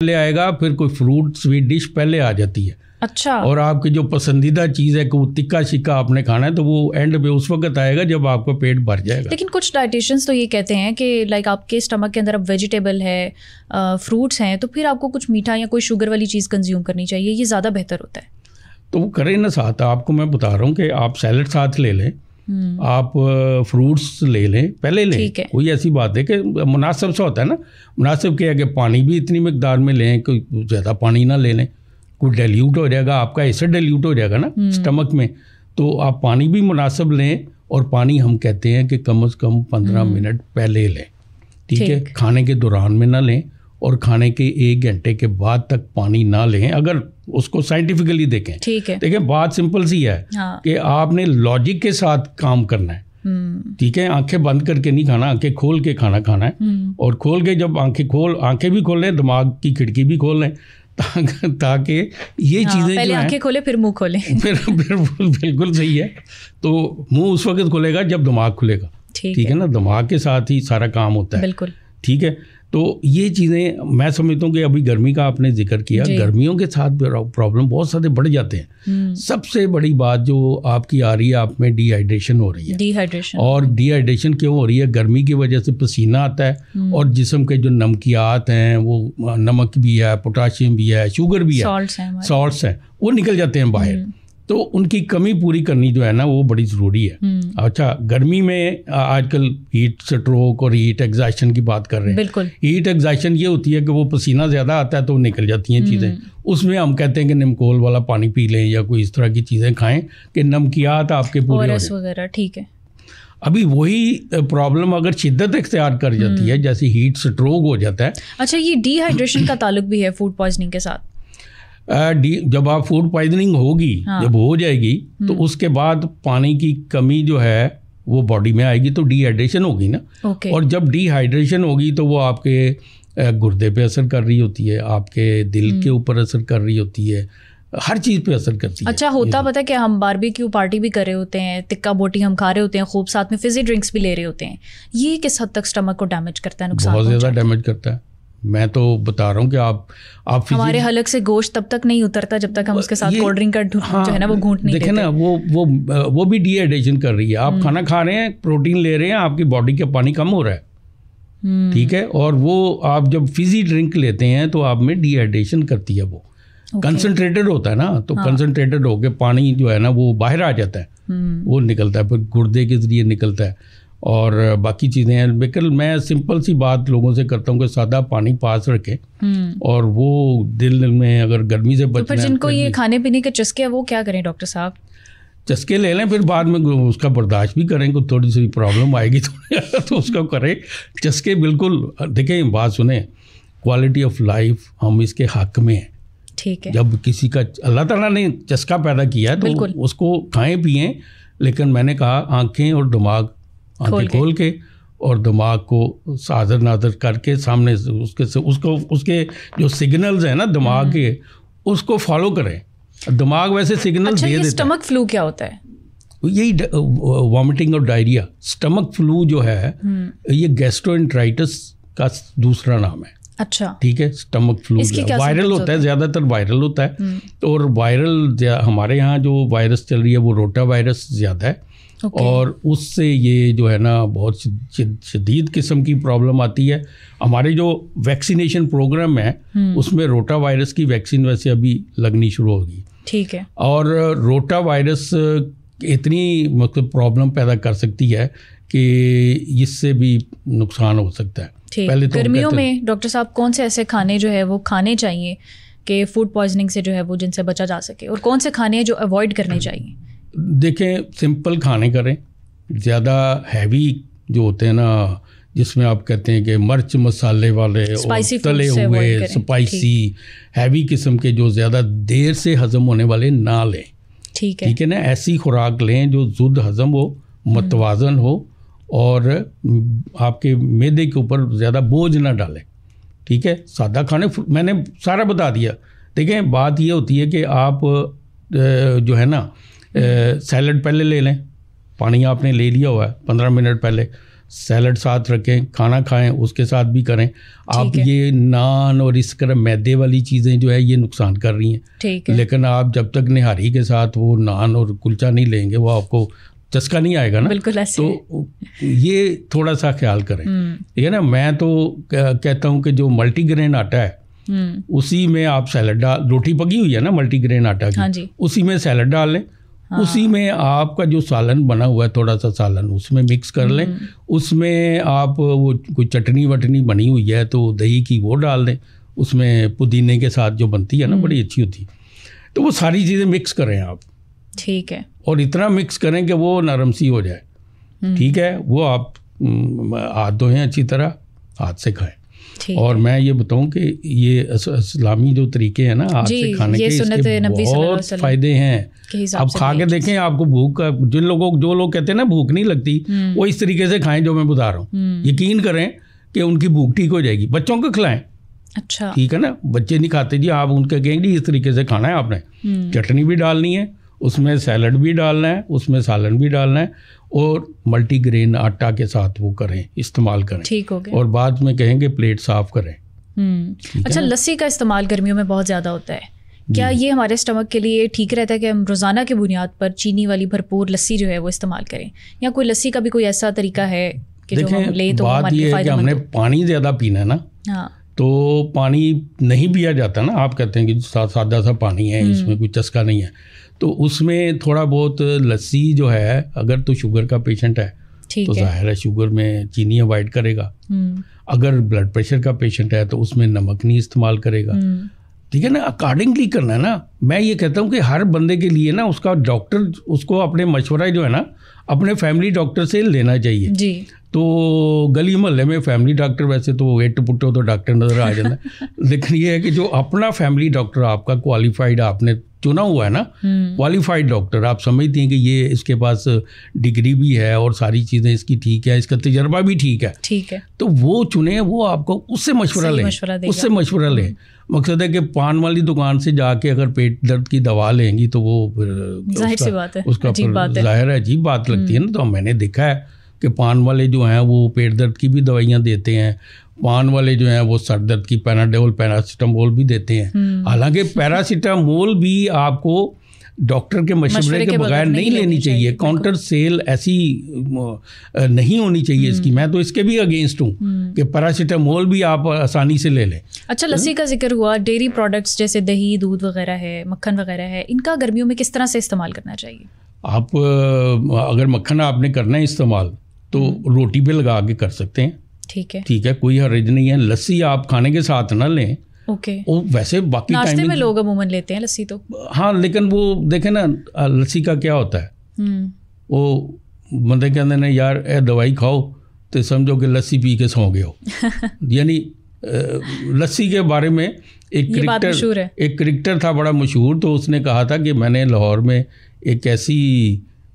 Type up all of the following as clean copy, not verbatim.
پہلے آئے گا, پھر کوئی فروٹ سویٹ ڈش پہلے آ جاتی ہے. اچھا. اور آپ کی جو پسندیدہ چیز ہے کہ وہ تکا شکا آپ نے کھانا ہے تو وہ اینڈ پہ اس وقت آئے گا جب آپ کا پیٹ بھر جائے گا. لیکن کچھ ڈائٹیشنس تو یہ کہتے ہیں کہ لائک آپ کے اسٹمک کے اندر اب ویجیٹیبل ہے, فروٹس ہیں, تو پھر آپ کو کچھ میٹھا یا کوئی شوگر والی چیز کنزیوم کرنی چاہیے, یہ زیادہ بہتر ہوتا ہے. تو وہ کریں نا ساتھ. آپ کو میں بتا رہا ہوں کہ آپ سیلڈ ساتھ لے لیں, آپ فروٹس لے لیں, پہلے لیں. کوئی ایسی بات ہے کہ مناسب سا ہوتا ہے نا, مناسب کیا ہے کہ پانی بھی اتنی مقدار میں لیں, کوئی زیادہ پانی نہ لے لیں, کوئی ڈیلیوٹ ہو جائے گا, آپ کا ایسڈ ڈیلیوٹ ہو جائے گا نا اسٹمک میں. تو آپ پانی بھی مناسب لیں, اور پانی ہم کہتے ہیں کہ کم از کم 15 منٹ پہلے لیں. ٹھیک ہے, کھانے کے دوران میں نہ لیں, اور کھانے کے 1 گھنٹے کے بعد تک پانی نہ لیں. اگر اس کو سائنٹیفکلی دیکھیں, دیکھیں بات سمپل سی ہے کہ آپ نے لاجک کے ساتھ کام کرنا ہے. ٹھیک ہے, آنکھیں بند کر کے نہیں کھانا, آنکھیں کھول کے کھانا ہے. اور کھول کے جب آنکھیں بھی کھول لیں, دماغ کی کھڑکی بھی کھول لیں, تاکہ یہ چیزیں پہلے آنکھیں کھولے پھر منہ کھولیں. بالکل صحیح ہے. تو منہ اس وقت کھلے گا جب دماغ کھلے گا. ٹھیک ہے نا, دماغ کے ساتھ ہی سارا کام ہوتا ہے. بالکل ٹھیک ہے. تو یہ چیزیں میں سمجھتا ہوں کہ ابھی گرمی کا آپ نے ذکر کیا, گرمیوں کے ساتھ پرابلم بہت سارے بڑھ جاتے ہیں. سب سے بڑی بات جو آپ کی آ رہی ہے, آپ میں ڈی ہائیڈریشن ہو رہی ہے. اور ڈی ہائیڈریشن کیوں ہو رہی ہے؟ گرمی کی وجہ سے پسینہ آتا ہے, اور جسم کے جو نمکیات ہیں, وہ نمک بھی ہے, پوٹاشیم بھی ہے, شوگر بھی ہے, سالٹس ہیں, وہ نکل جاتے ہیں باہر. تو ان کی کمی پوری کرنی جو ہے نا وہ بڑی ضروری ہے. اچھا, گرمی میں آج کل ہیٹ سٹروک اور ہیٹ ایگزائشن کی بات کر رہے ہیں. بالکل. ہیٹ ایگزائشن یہ ہوتی ہے کہ وہ پسینہ زیادہ آتا ہے تو نکل جاتی ہیں چیزیں. اس میں ہم کہتے ہیں کہ نمکول والا پانی پی لیں, یا کوئی اس طرح کی چیزیں کھائیں کہ نمکیات آپ کے پورے ہو جائیں وغیرہ. ٹھیک ہے. ابھی وہی پرابلم اگر شدت اختیار کر جاتی ہے, جیسے ہیٹ سٹروک ہو جاتا ہے. اچھا, یہ ڈی ہائیڈریشن کا تعلق بھی ہے فوڈ پوائزننگ کے ساتھ؟ جب آپ فوڈ پوائزننگ ہوگی, جب ہو جائے گی, تو اس کے بعد پانی کی کمی جو ہے وہ باڈی میں آئے گی, تو ڈی ہائیڈریشن ہوگی نا. اور جب ڈی ہائیڈریشن ہوگی تو وہ آپ کے گردے پہ اثر کر رہی ہوتی ہے, آپ کے دل کے اوپر اثر کر رہی ہوتی ہے, ہر چیز پہ اثر کرتی ہے. اچھا, ہوتا پتہ کہ ہم باربیکیو پارٹی بھی کر رہے ہوتے ہیں, تکا بوٹی ہم کھا رہے ہوتے ہیں خوب, ساتھ میں فزی ڈرنکس بھی لے رہے ہوتے ہیں, یہ کس حد تک اسٹمک کو ڈیمیج کرتا ہے, نقصان بہت زیادہ ڈیمیج کرتا ہے. میں تو بتا رہا ہوں کہ آپ ہمارے حلق سے گوشت تب تک نہیں اترتا جب تک ہم اس کے ساتھ کولڈ ڈرنک کا جو ہے نا وہ گھونٹ نہیں دیکھیں نا, وہ بھی ڈی ہائیڈریشن کر رہی ہے. آپ کھانا کھا رہے ہیں, پروٹین لے رہے ہیں, آپ کی باڈی کا پانی کم ہو رہا ہے. ٹھیک ہے. اور وہ آپ جب فزی ڈرنک لیتے ہیں تو آپ میں ڈی ہائیڈریشن کرتی ہے. وہ کنسنٹریٹڈ ہوتا ہے نا, تو کنسنٹریٹڈ ہو کے پانی جو ہے نا وہ باہر آ جاتا ہے, وہ نکلتا ہے, پھر گردے کے ذریعے نکلتا ہے, اور باقی چیزیں ہیں. لیکن میں سمپل سی بات لوگوں سے کرتا ہوں کہ سادہ پانی پاس رکھیں, اور وہ دل میں اگر گرمی سے بچنا ہے, جن کو یہ کھانے پینے کے چسکے ہیں وہ کیا کریں ڈاکٹر صاحب؟ چسکے لے لیں, پھر بعد میں اس کا برداشت بھی کریں. کوئی تھوڑی سی پرابلم آئے گی تو اس کو کریں. چسکے بالکل, دیکھیں بات سنیں, کوالٹی آف لائف ہم اس کے حق میں ہیں. ٹھیک ہے. جب کسی کا اللہ تعالیٰ نے چسکا پیدا کیا ہے تو اس کو کھائیں پئیں, لیکن میں نے کہا آنکھیں اور دماغ, آنکھیں کھول کے اور دماغ کو حاضر ناظر کر کے سامنے اس کے جو سگنلز ہیں نا دماغ کے, اس کو فالو کریں. دماغ ویسے سگنل دے دیتا ہے. اسٹمک فلو کیا ہوتا ہے؟ یہی وامٹنگ اور ڈائریا. اسٹمک فلو جو ہے یہ گیسٹرونٹرائٹس کا دوسرا نام ہے. اچھا, ٹھیک ہے. اسٹمک فلو وائرل ہوتا ہے, زیادہ تر وائرل ہوتا ہے. اور وائرل ہمارے یہاں جو وائرس چل رہی ہے وہ روٹا وائرس زیادہ ہے, اور اس سے یہ جو ہے نا بہت شدید قسم کی پرابلم آتی ہے. ہمارے جو ویکسینیشن پروگرام ہے اس میں روٹا وائرس کی ویکسین ویسے ابھی لگنی شروع ہوگی. ٹھیک ہے. اور روٹا وائرس اتنی مطلب پرابلم پیدا کر سکتی ہے کہ اس سے بھی نقصان ہو سکتا ہے. پہلے گرمیوں میں ڈاکٹر صاحب کون سے ایسے کھانے جو ہے وہ کھانے چاہیے کہ فوڈ پوائزننگ سے جو ہے وہ جن سے بچا جا سکے, اور کون سے کھانے ہیں جو اوائڈ کرنے چاہیے؟ دیکھیں سمپل کھانے کریں. زیادہ ہیوی جو ہوتے ہیں نا, جس میں آپ کہتے ہیں کہ مرچ مسالے والے تلے ہوئے اسپائسی ہیوی قسم کے, جو زیادہ دیر سے ہضم ہونے والے نہ لیں. ٹھیک ہے نا. ایسی خوراک لیں جو زود ہضم ہو, متوازن ہو, اور آپ کے معدے کے اوپر زیادہ بوجھ نہ ڈالیں. ٹھیک ہے. سادہ کھانے میں نے سارا بتا دیا. دیکھیں بات یہ ہوتی ہے کہ آپ جو ہے نا سیلڈ پہلے لے لیں, پانی آپ نے لے لیا ہوا ہے 15 منٹ پہلے, سیلڈ ساتھ رکھیں, کھانا کھائیں اس کے ساتھ بھی کریں. آپ یہ نان اور اس طرح میدے والی چیزیں جو ہے یہ نقصان کر رہی ہیں, لیکن آپ جب تک نہاری کے ساتھ وہ نان اور کلچا نہیں لیں گے وہ آپ کو چسکا نہیں آئے گا نا. تو یہ تھوڑا سا خیال کریں, ٹھیک ہے نا. میں تو کہتا ہوں کہ جو ملٹی گرین آٹا ہے اسی میں آپ سیلڈ ڈال, روٹی پکی ہوئی ہے نا ملٹی گرین آٹا کی, اسی میں سیلڈ ڈال لیں. اسی میں آپ کا جو سالن بنا ہوا ہے تھوڑا سا سالن اس میں مکس کر لیں. اس میں آپ وہ کوئی چٹنی وٹنی بنی ہوئی ہے تو دہی کی وہ ڈال دیں, اس میں پودینے کے ساتھ جو بنتی ہے نا بڑی اچھی ہوتی. تو وہ ساری چیزیں مکس کریں آپ, ٹھیک ہے, اور اتنا مکس کریں کہ وہ نرم سی ہو جائے, ٹھیک ہے. وہ آپ ہاتھ دھوئیں اچھی طرح, ہاتھ سے کھائیں. اور میں یہ بتاؤں کہ یہ اسلامی جو طریقے ہیں نا ہاتھ سے کھانے کے, اس کے بہت فائدے ہیں. آپ کھا کے دیکھیں, آپ کو بھوک کا جو لوگ کہتے ہیں نا بھوک نہیں لگتی, وہ اس طریقے سے کھائیں جو میں بتا رہا ہوں. یقین کریں کہ ان کی بھوک ٹھیک ہو جائے گی. بچوں کو کھلائیں, اچھا ٹھیک ہے نا. بچے نہیں کھاتے جی, آپ ان کے کہیں گے اس طریقے سے کھانا ہے آپ نے, چٹنی بھی ڈالنی ہے, اس میں سیلڈ بھی ڈالنا ہے, اس میں سالن بھی ڈالنا ہے, اور ملٹی گرین آٹا کے ساتھ وہ کریں, استعمال کریں. ٹھیک ہو گیا. اور بعد میں کہیں گے پلیٹ صاف کریں. اچھا, لسی کا استعمال گرمیوں میں بہت زیادہ ہوتا ہے, کیا یہ ہمارے اسٹمک کے لیے ٹھیک رہتا ہے کہ ہم روزانہ کی بنیاد پر چینی والی بھرپور لسی جو ہے وہ استعمال کریں, یا کوئی لسی کا بھی کوئی ایسا طریقہ ہے کہ جو ہم لیں تو بات یہ ہے کہ ہم نے پانی زیادہ پینا ہے نا, ہاں تو پانی نہیں پیا جاتا نا. آپ کہتے ہیں کہ سادہ سا پانی ہے, اس میں کوئی چسکا نہیں ہے, تو اس میں تھوڑا بہت لسی جو ہے, اگر تو شوگر کا پیشنٹ ہے تو ظاہر ہے شوگر میں چینی اوائڈ کرے گا. اگر بلڈ پریشر کا پیشنٹ ہے تو اس میں نمک نہیں استعمال کرے گا, ٹھیک ہے نا. اکارڈنگلی کرنا ہے نا. میں یہ کہتا ہوں کہ ہر بندے کے لیے نا اس کا ڈاکٹر, اس کو اپنے مشورہ جو ہے نا اپنے فیملی ڈاکٹر سے لینا چاہیے. جی, تو گلی محلے میں فیملی ڈاکٹر ویسے تو ایٹ پٹو تو ڈاکٹر نظر آ جاتا ہے, لیکن یہ ہے کہ جو اپنا فیملی ڈاکٹر آپ کا کوالیفائڈ آپ نے چنا ہوا ہے نا, کوالیفائڈ ڈاکٹر, آپ سمجھتی ہیں کہ یہ اس کے پاس ڈگری بھی ہے اور ساری چیزیں اس کی ٹھیک ہے, اس کا تجربہ بھی ٹھیک ہے, تو وہ چنیں, وہ آپ کو اس سے مشورہ لیں, اس سے مشورہ لیں. مقصد ہے کہ پان والی دکان سے جا کے اگر پیٹ درد کی دوا لیں گی تو وہ اس کا ظاہر ہے عجیب بات لگتی ہے نا. تو میں نے دیکھا ہے کہ پان والے جو ہیں وہ پیٹ درد کی بھی دوائیاں دیتے ہیں, پان والے جو ہیں وہ سر درد کی پیناڈول پیراسیٹامول بھی دیتے ہیں. حالانکہ پیراسیٹامول بھی آپ کو ڈاکٹر کے مشورے کے بغیر نہیں لینی چاہیے. کاؤنٹر سیل ایسی نہیں ہونی چاہیے اس کی. میں تو اس کے بھی اگینسٹ ہوں کہ پیراسیٹامول بھی آپ آسانی سے لے لیں. اچھا, لسی کا ذکر ہوا, ڈیری پروڈکٹس جیسے دہی, دودھ وغیرہ ہے, مکھن وغیرہ ہے, ان کا گرمیوں میں کس طرح سے استعمال کرنا چاہیے؟ آپ اگر مکھن آپ نے کرنا ہے استعمال تو روٹی پہ لگا کے کر سکتے ہیں, ٹھیک ہے, کوئی حرج نہیں ہے. لسی آپ کھانے کے ساتھ نہ لیں. ویسے باقی ناشتے میں لوگ عموماً لیتے ہیں لسی تو, ہاں, لیکن وہ دیکھیں نا لسی کا کیا ہوتا ہے, وہ بندے کہتے ہیں یار اے دوائی کھاؤ تو سمجھو کہ لسی پی کے سو گئے ہو. یعنی لسی کے بارے میں ایک کرکٹر تھا بڑا مشہور, تو اس نے کہا تھا کہ میں نے لاہور میں ایک ایسی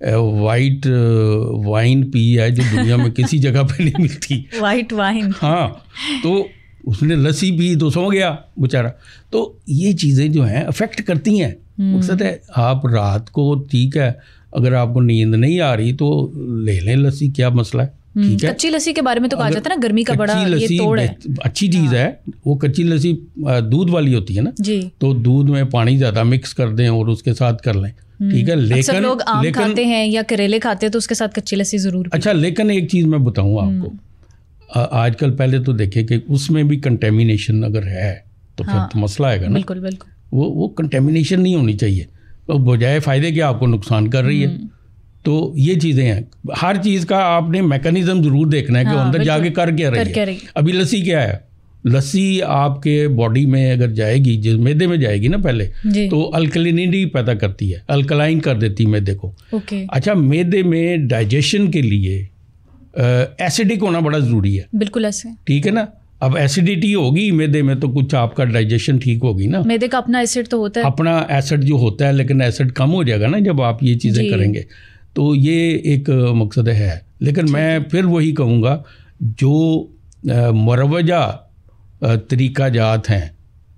وائٹ وائن پی ہے جو دنیا میں کسی جگہ پہ نہیں ملتی. وائٹ وائن, ہاں, تو اس نے لسی پی تو سو گیا بیچارہ. تو یہ چیزیں جو ہیں افیکٹ کرتی ہیں. مقصد ہے آپ رات کو, ٹھیک ہے, اگر آپ کو نیند نہیں آ رہی تو لے لیں لسی, کیا مسئلہ ہے, ٹھیک ہے. کچی لسی کے بارے میں تو کہا جاتا ہے نا گرمی کا بڑا یہ توڑ ہے, اچھی چیز ہے. وہ کچی لسی دودھ والی ہوتی ہے نا, تو دودھ میں پانی زیادہ مکس کر دیں اور اس کے ساتھ کر لیں, ٹھیک ہے. لیکن لوگ آم کھاتے ہیں یا کریلے کھاتے ہیں تو اس کے ساتھ کچی لسی ضرور. اچھا, لیکن ایک چیز میں بتاؤں آپ کو, آج کل پہلے تو دیکھیں کہ اس میں بھی کنٹیمینیشن اگر ہے تو پھر تو مسئلہ آئے گا نا. بالکل بالکل, وہ کنٹیمینیشن نہیں ہونی چاہیے, تو بجائے فائدے کے آپ کو نقصان کر رہی ہے. تو یہ چیزیں ہیں, ہر چیز کا آپ نے میکانزم ضرور دیکھنا ہے کہ اندر جا کے کر کیا رہی ہے. ابھی لسی کیا ہے, لسی آپ کے باڈی میں اگر جائے گی, جس میدے میں جائے گی نا پہلے, تو الکلینٹی پیدا کرتی ہے, الکلائن کر دیتی میدے کو. اچھا, میدے میں ڈائجیشن کے لیے ایسیڈک ہونا بڑا ضروری ہے. بالکل ایسے, ٹھیک ہے نا. اب ایسیڈیٹی ہوگی میدے میں تو کچھ آپ کا ڈائجیشن ٹھیک ہوگی نا. میدے کا اپنا ایسڈ تو ہوتا ہے, اپنا ایسڈ جو ہوتا ہے, لیکن ایسڈ کم ہو جائے گا نا جب آپ یہ چیزیں کریں گے. تو یہ ایک مقصد ہے. لیکن میں پھر وہی کہوں گا, جو مروجہ طریقہ جات ہیں,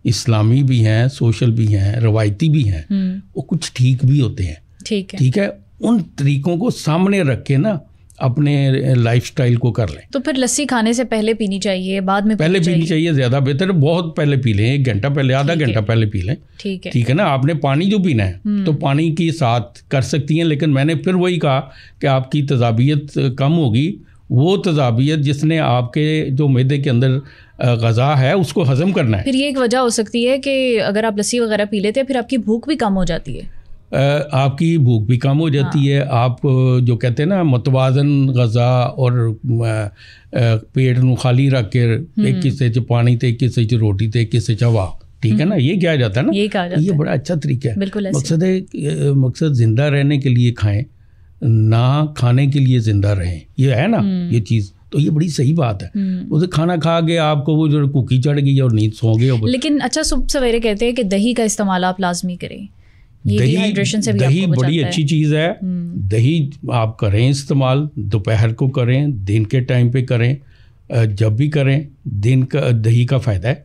اسلامی بھی ہیں, سوشل بھی ہیں, روایتی بھی ہیں, وہ کچھ ٹھیک بھی ہوتے ہیں. ٹھیک ہے, ان طریقوں کو سامنے رکھ کے نا اپنے لائف سٹائل کو کر لیں. تو پھر لسی کھانے سے پہلے پینی چاہیے, بعد میں پہلے پینی چاہیے, زیادہ بہتر ہے. بہت پہلے پی لیں, 1 گھنٹہ پہلے, آدھا گھنٹہ پہلے پی لیں. ٹھیک ہے نا. آپ نے پانی جو پینا ہے تو پانی کی ساتھ کر سکتی ہیں, لیکن میں نے پھر وہی کہا کہ آپ کی تذابیت کم ہوگی. وہ تذابیت جس نے آپ کے جو معدے کے اندر غذا ہے اس کو ہضم کرنا ہے. پھر یہ ایک وجہ ہو سکتی ہے کہ اگر آپ لسی وغیرہ پی لیتے ہیں پھر آپ کی بھوک بھی کم ہو جاتی ہے. آپ کی بھوک بھی کم ہو جاتی ہے. آپ جو کہتے ہیں نا متوازن غذا اور پیٹ نو خالی رکھ کے ایک حصے چ پانی تے ایک حصے چ روٹی تے ایک حصے چ ہوا, ٹھیک ہے نا, یہ کیا جاتا ہے نا, یہ بڑا اچھا طریقہ ہے. بالکل مقصد ہے, مقصد زندہ رہنے کے لیے کھائیں, نہ کھانے کے لیے زندہ رہیں. یہ ہے نا یہ چیز, تو یہ بڑی صحیح بات ہے. اسے کھانا کھا کے آپ کو وہ جو کوکی چڑھ گئی اور نیند سو گئے. لیکن اچھا صبح سویرے کہتے ہیں کہ دہی کا استعمال آپ لازمی کریں. دہی بڑی اچھی چیز ہے. دہی آپ کریں استعمال, دوپہر کو کریں, دن کے ٹائم پہ کریں, جب بھی کریں, دن کا دہی کا فائدہ ہے.